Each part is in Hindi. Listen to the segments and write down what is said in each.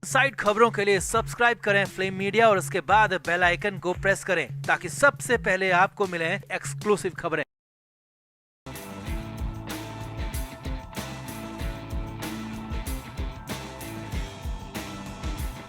साइड खबरों के लिए सब्सक्राइब करें फ्लेम मीडिया और उसके बाद बेल आइकन को प्रेस करें ताकि सबसे पहले आपको मिले एक्सक्लूसिव खबरें।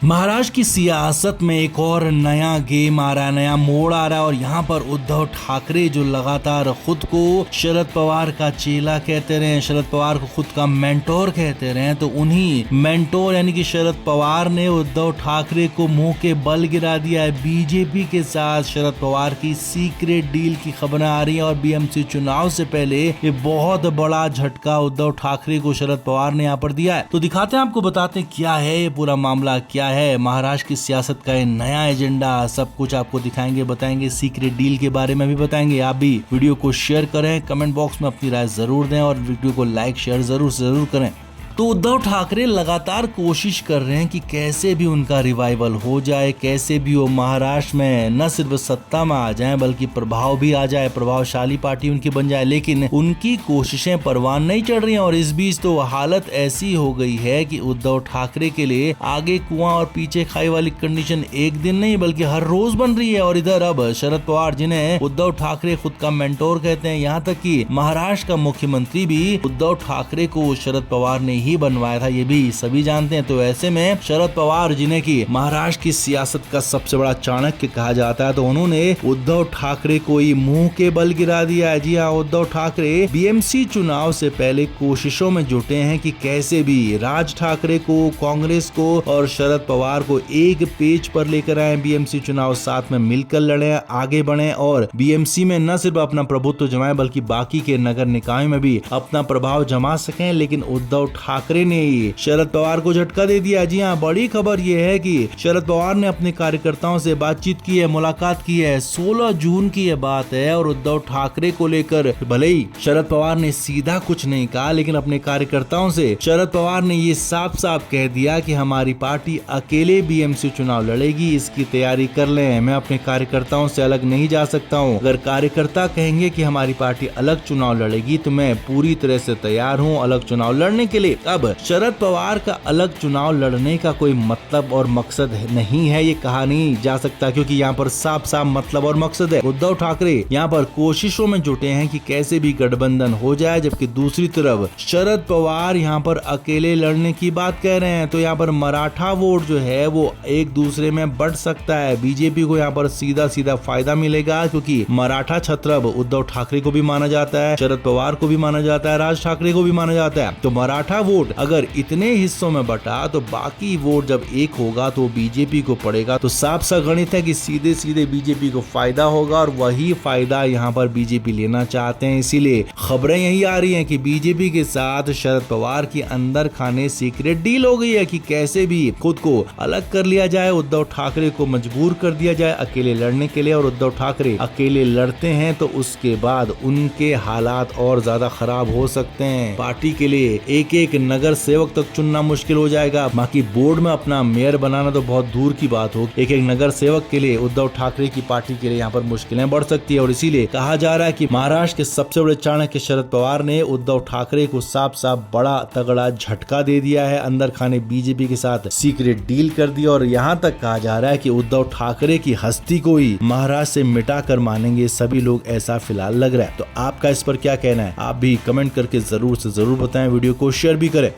महाराष्ट्र की सियासत में एक और नया गेम आ रहा है, नया मोड़ आ रहा है और यहाँ पर उद्धव ठाकरे जो लगातार खुद को शरद पवार का चेला कहते रहे, शरद पवार को खुद का मेंटोर कहते रहे, तो उन्हीं मेंटोर यानी कि शरद पवार ने उद्धव ठाकरे को मुंह के बल गिरा दिया है। बीजेपी के साथ शरद पवार की सीक्रेट डील की खबरें आ रही हैं और बीएमसी चुनाव से पहले ये बहुत बड़ा झटका उद्धव ठाकरे को शरद पवार ने यहाँ पर दिया है। तो दिखाते हैं, आपको बताते हैं क्या है ये पूरा मामला, क्या है महाराष्ट्र की सियासत का ये नया एजेंडा। सब कुछ आपको दिखाएंगे, बताएंगे, सीक्रेट डील के बारे में भी बताएंगे। आप भी वीडियो को शेयर करें, कमेंट बॉक्स में अपनी राय जरूर दें और वीडियो को लाइक शेयर जरूर करें। तो उद्धव ठाकरे लगातार कोशिश कर रहे हैं कि कैसे भी उनका रिवाइवल हो जाए, कैसे भी वो महाराष्ट्र में न सिर्फ सत्ता में आ जाए बल्कि प्रभाव भी आ जाए, प्रभावशाली पार्टी उनकी बन जाए। लेकिन उनकी कोशिशें परवान नहीं चढ़ रही हैं और इस बीच तो हालत ऐसी हो गई है कि उद्धव ठाकरे के लिए आगे कुआं और पीछे खाई वाली कंडीशन एक दिन नहीं बल्कि हर रोज बन रही है। और इधर अब शरद पवार, जिन्हें उद्धव ठाकरे खुद का मेंटोर कहते हैं, यहाँ तक कि महाराष्ट्र का मुख्यमंत्री भी उद्धव ठाकरे को शरद पवार ने ही बनवाया था, ये भी सभी जानते हैं। तो ऐसे में शरद पवार, जिन्हें की महाराष्ट्र की सियासत का सबसे बड़ा चाणक्य कहा जाता है, तो उन्होंने उद्धव ठाकरे को ही मुंह के बल गिरा दिया है। जी हाँ, उद्धव ठाकरे बीएमसी चुनाव से पहले कोशिशों में जुटे हैं कि कैसे भी राज ठाकरे को, कांग्रेस को और शरद पवार को एक पेज पर लेकर आए, बीएमसी चुनाव साथ में मिलकर लड़े, आगे बढ़े और बीएमसी में न सिर्फ अपना प्रभुत्व जमाए बल्कि बाकी के नगर निकायों में भी अपना प्रभाव जमा सकें। लेकिन उद्धव ठाकरे ने शरद पवार को झटका दे दिया। जी हाँ, बड़ी खबर यह है कि शरद पवार ने अपने कार्यकर्ताओं से बातचीत की है, मुलाकात की है। 16 जून की यह बात है और उद्धव ठाकरे को लेकर भले ही शरद पवार ने सीधा कुछ नहीं कहा, लेकिन अपने कार्यकर्ताओं से शरद पवार ने ये साफ साफ कह दिया कि हमारी पार्टी अकेले बीएमसी चुनाव लड़ेगी, इसकी तैयारी कर लें। मैं अपने कार्यकर्ताओं से अलग नहीं जा सकता हूँ। अगर कार्यकर्ता कहेंगे कि हमारी पार्टी अलग चुनाव लड़ेगी तो मैं पूरी तरह से तैयार हूँ अलग चुनाव लड़ने के लिए। अब शरद पवार का अलग चुनाव लड़ने का कोई मतलब और मकसद नहीं है, ये कहा नहीं जा सकता, क्योंकि यहाँ पर साफ साफ मतलब और मकसद है। उद्धव ठाकरे यहाँ पर कोशिशों में जुटे हैं कि कैसे भी गठबंधन हो जाए, जबकि दूसरी तरफ शरद पवार यहाँ पर अकेले लड़ने की बात कह रहे हैं। तो यहाँ पर मराठा वोट जो है वो एक दूसरे में बढ़ सकता है। बीजेपी को यहाँ पर सीधा सीधा फायदा मिलेगा, क्योंकि मराठा छत्रब उद्धव ठाकरे को भी माना जाता है, शरद पवार को भी माना जाता है, राज ठाकरे को भी माना जाता है। तो मराठा वोट अगर इतने हिस्सों में बटा तो बाकी वोट जब एक होगा तो बीजेपी को पड़ेगा। तो साफ सा गणित है कि सीधे सीधे बीजेपी को फायदा होगा और वही फायदा यहाँ पर बीजेपी लेना चाहते हैं। इसीलिए खबरें यही आ रही हैं कि बीजेपी के साथ शरद पवार की अंदर खाने सीक्रेट डील हो गई है कि कैसे भी खुद को अलग कर लिया जाए, उद्धव ठाकरे को मजबूर कर दिया जाए अकेले लड़ने के लिए। और उद्धव ठाकरे अकेले लड़ते हैं तो उसके बाद उनके हालात और ज्यादा खराब हो सकते हैं। पार्टी के लिए एक एक नगर सेवक तक चुनना मुश्किल हो जाएगा, बाकी बोर्ड में अपना मेयर बनाना तो बहुत दूर की बात हो। एक एक नगर सेवक के लिए उद्धव ठाकरे की पार्टी के लिए यहाँ पर मुश्किलें बढ़ सकती है। और इसीलिए कहा जा रहा है कि महाराष्ट्र के सबसे बड़े चाणक्य शरद पवार ने उद्धव ठाकरे को साफ साफ बड़ा तगड़ा झटका दे दिया है, अंदर खाने बीजेपी के साथ सीक्रेट डील कर दी। और यहाँ तक कहा जा रहा है कि उद्धव ठाकरे की हस्ती को ही महाराष्ट्र से मिटा कर मानेंगे सभी लोग, ऐसा फिलहाल लग रहा है। तो आपका इस पर क्या कहना है, आप भी कमेंट करके जरूर से जरूर बताएं, वीडियो को शेयर भी करें।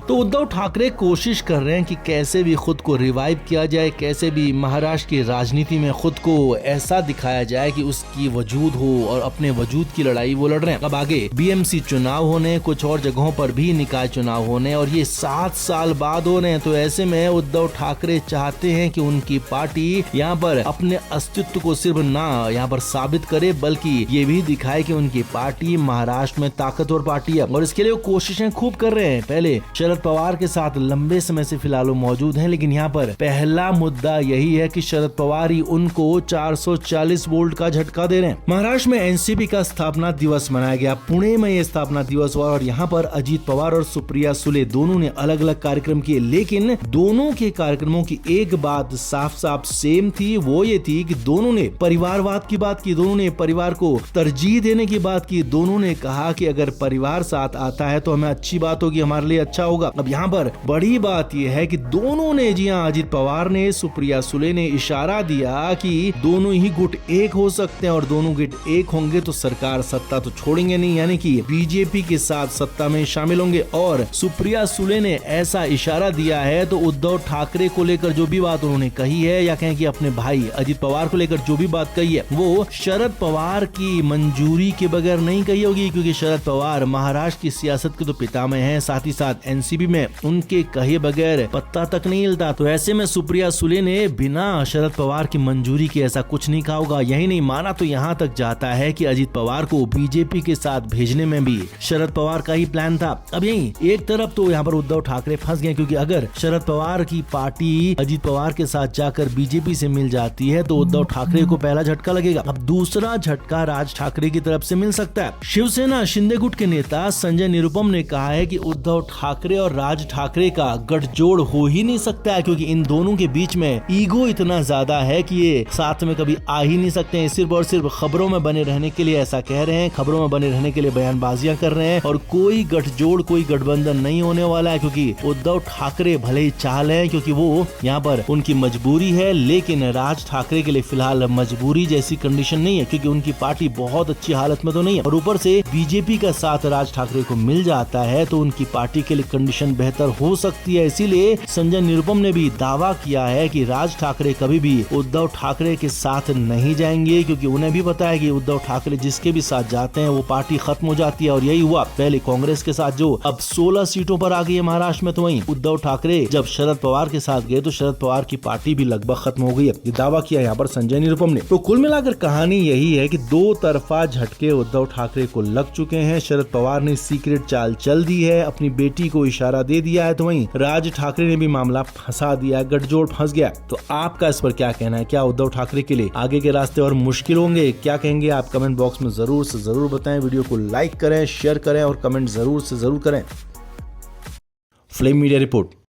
तो उद्धव ठाकरे कोशिश कर रहे हैं कि कैसे भी खुद को रिवाइव किया जाए, कैसे भी महाराष्ट्र की राजनीति में खुद को ऐसा दिखाया जाए कि उसकी वजूद हो और अपने वजूद की लड़ाई वो लड़ रहे हैं। अब आगे बीएमसी चुनाव होने, कुछ और जगहों पर भी निकाय चुनाव होने और ये 7 साल बाद हो रहे हैं। तो ऐसे में उद्धव ठाकरे चाहते हैं कि उनकी पार्टी यहाँ पर अपने अस्तित्व को सिर्फ ना यहाँ पर साबित करे बल्कि ये भी दिखाए कि उनकी पार्टी महाराष्ट्र में ताकतवर पार्टी है। और इसके लिए वो कोशिशें खूब कर रहे हैं। पहले शरद पवार के साथ लंबे समय से फिलहाल मौजूद हैं, लेकिन यहाँ पर पहला मुद्दा यही है कि शरद पवार ही उनको 440 वोल्ट का झटका दे रहे हैं। महाराष्ट्र में एनसीपी का स्थापना दिवस मनाया गया, पुणे में ये स्थापना दिवस हुआ और यहाँ पर अजीत पवार और सुप्रिया सुले दोनों ने अलग अलग कार्यक्रम किए, लेकिन दोनों के कार्यक्रमों की एक बात साफ साफ सेम थी, वो ये थी कि दोनों ने परिवारवाद की बात की, दोनों ने परिवार को तरजीह देने की बात की, दोनों ने कहा कि अगर परिवार साथ आता है तो हमें अच्छी बात होगी, हमारे लिए अच्छा होगा। होगा। अब यहाँ पर बड़ी बात यह है कि दोनों ने, जी हाँ, अजित पवार ने, सुप्रिया सुले ने इशारा दिया कि दोनों ही गुट एक हो सकते हैं और दोनों गुट एक होंगे तो सरकार सत्ता तो छोड़ेंगे नहीं, यानी कि बीजेपी के साथ सत्ता में शामिल होंगे। और सुप्रिया सुले ने ऐसा इशारा दिया है तो उद्धव ठाकरे को लेकर जो भी बात उन्होंने कही है, या कहें कि अपने भाई अजित पवार को लेकर जो भी बात कही है, वो शरद पवार की मंजूरी के बगैर नहीं कही होगी, क्योंकि शरद पवार महाराष्ट्र की सियासत के तो पितामह हैं, साथ ही साथ एनसीपी में उनके कहे बगैर पत्ता तक नहीं हिलता। तो ऐसे में सुप्रिया सुले ने बिना शरद पवार की मंजूरी के ऐसा कुछ नहीं कहा होगा। यही नहीं, माना तो यहाँ तक जाता है कि अजित पवार को बीजेपी के साथ भेजने में भी शरद पवार का ही प्लान था। अब यही एक तरफ तो यहाँ पर उद्धव ठाकरे फंस गए, क्योंकि अगर शरद पवार की पार्टी अजित पवार के साथ जाकर बीजेपी से मिल जाती है तो उद्धव ठाकरे को पहला झटका लगेगा। अब दूसरा झटका राज ठाकरे की तरफ से मिल सकता है। शिवसेना शिंदे गुट के नेता संजय निरुपम ने कहा है कि उद्धव ठाकरे और राज ठाकरे का गठजोड़ हो ही नहीं सकता है, क्योंकि इन दोनों के बीच में ईगो इतना ज्यादा है कि ये साथ में कभी आ ही नहीं सकते हैं। सिर्फ और सिर्फ खबरों में बने रहने के लिए ऐसा कह रहे हैं, खबरों में बने रहने के लिए बयानबाजियां कर रहे हैं, और कोई गठजोड़, कोई गठबंधन नहीं होने वाला है। क्योंकि उद्धव ठाकरे भले ही चाह लें, क्योंकि वो यहाँ पर उनकी मजबूरी है, लेकिन राज ठाकरे के लिए फिलहाल मजबूरी जैसी कंडीशन नहीं है, क्योंकि उनकी पार्टी बहुत अच्छी हालत में तो नहीं है, और ऊपर से बीजेपी का साथ राज ठाकरे को मिल जाता है तो उनकी पार्टी के लिए कंडीशन बेहतर हो सकती है। इसीलिए संजय निरुपम ने भी दावा किया है कि राज ठाकरे कभी भी उद्धव ठाकरे के साथ नहीं जाएंगे, क्योंकि उन्हें भी पता है कि उद्धव ठाकरे जिसके भी साथ जाते हैं वो पार्टी खत्म हो जाती है। और यही हुआ पहले कांग्रेस के साथ, जो अब 16 सीटों पर आ गई है महाराष्ट्र में, तो वहीं उद्धव ठाकरे जब शरद पवार के साथ गए तो शरद पवार की पार्टी भी लगभग खत्म हो गई है। ये दावा किया यहाँ पर संजय निरुपम ने। तो कुल मिलाकर कहानी यही है कि दो तरफा झटके उद्धव ठाकरे को लग चुके हैं। शरद पवार ने सीक्रेट चाल चल दी है, अपनी बेटी को इशारा दे दिया है, तो वहीं राज ठाकरे ने भी मामला फंसा दिया, गठजोड़ फंस गया। तो आपका इस पर क्या कहना है? क्या उद्धव ठाकरे के लिए आगे के रास्ते और मुश्किल होंगे? क्या कहेंगे आप कमेंट बॉक्स में जरूर से जरूर बताएं। वीडियो को लाइक करें, शेयर करें और कमेंट जरूर से जरूर करें। Flame media report.